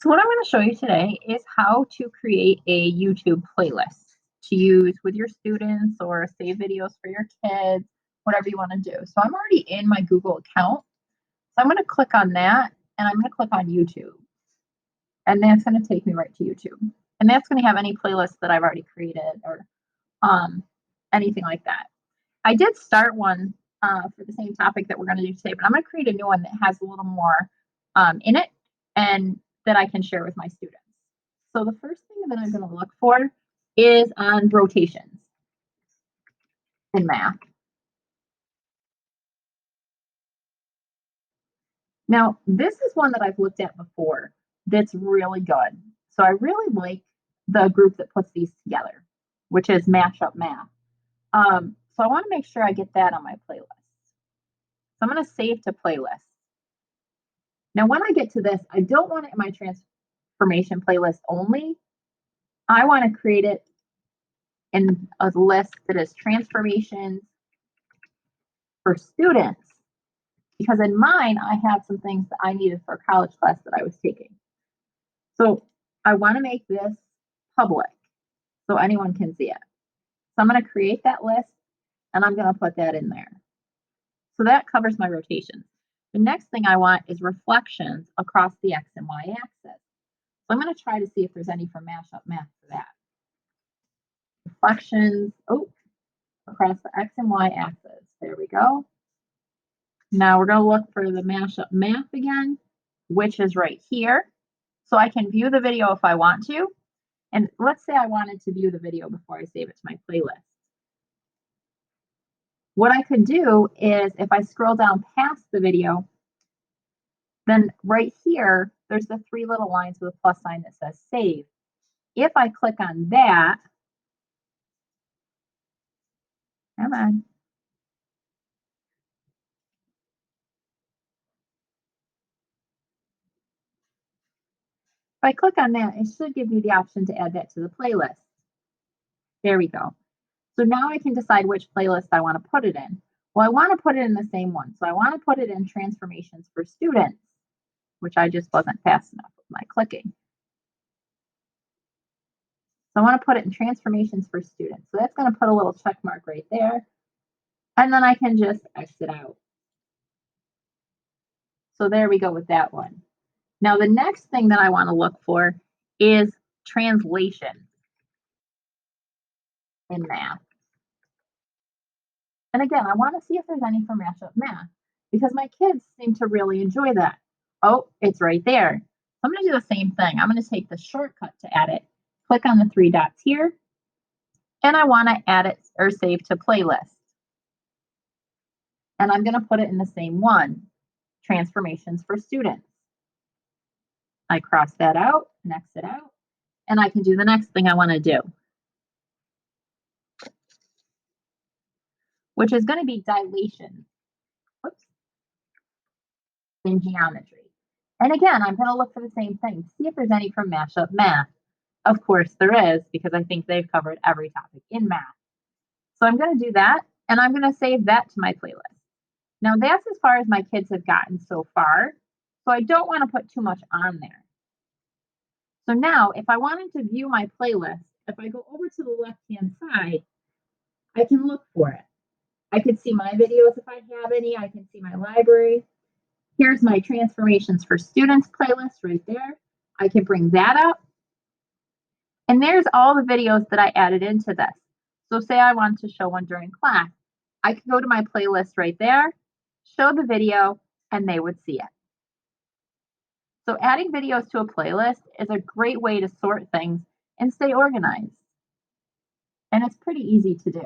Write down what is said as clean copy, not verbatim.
So what I'm going to show you today is how to create a YouTube playlist to use with your students or save videos for your kids, whatever you want to do. So I'm already in my Google account. So I'm going to click on that and I'm going to click on YouTube. And that's going to take me right to YouTube. And that's going to have any playlist that I've already created or um, anything like that. I did start one for the same topic that we're going to do today, but I'm going to create a new one that has a little more in it and that I can share with my students. So the first thing that I'm going to look for is on rotations in math. Now, this is one that I've looked at before that's really good. So I really like the group that puts these together, which is Mashup Math. So I want to make sure I get that on my playlist. So I'm going to save to playlist. Now, when I get to this, I don't want it in my transformation playlist only. I want to create it in a list that is transformations for students, because in mine, I have some things that I needed for a college class that I was taking. So I want to make this public so anyone can see it. So I'm going to create that list and I'm going to put that in there. So that covers my rotations. The next thing I want is reflections across the X and Y axis. So I'm going to try to see if there's any for Mashup Math for that. Reflections, across the X and Y axis. There we go. Now we're going to look for the Mashup Math again, which is right here. So I can view the video if I want to. And let's say I wanted to view the video before I save it to my playlist. What I could do is if I scroll down past the video, then right here, there's the three little lines with a plus sign that says save. If I click on that, come on. If I click on that, it should give me the option to add that to the playlist. There we go. So now I can decide which playlist I want to put it in. Well, I want to put it in the same one. So I want to put it in transformations for students, which I just wasn't fast enough with my clicking. So I want to put it in transformations for students. So that's going to put a little check mark right there. And then I can just exit out. So there we go with that one. Now the next thing that I want to look for is translation in math. And again, I want to see if there's any for Mashup Math because my kids seem to really enjoy that. Oh, it's right there. I'm going to do the same thing. I'm going to take the shortcut to add it, click on the three dots here, and I want to add it or save to playlist. And I'm going to put it in the same one, transformations for students. I cross that out and exit out, and I can do the next thing I want to do, which is going to be dilation. Whoops. In geometry. And again, I'm going to look for the same thing, see if there's any from Mashup Math. Of course there is, because I think they've covered every topic in math. So I'm going to do that, and I'm going to save that to my playlist. Now that's as far as my kids have gotten so far, so I don't want to put too much on there. So now if I wanted to view my playlist, if I go over to the left-hand side, I can look for it. I could see my videos if I have any. I can see my library. Here's my transformations for students playlist right there. I can bring that up. And there's all the videos that I added into this. So say I want to show one during class. I could go to my playlist right there, show the video, and they would see it. So adding videos to a playlist is a great way to sort things and stay organized. And it's pretty easy to do.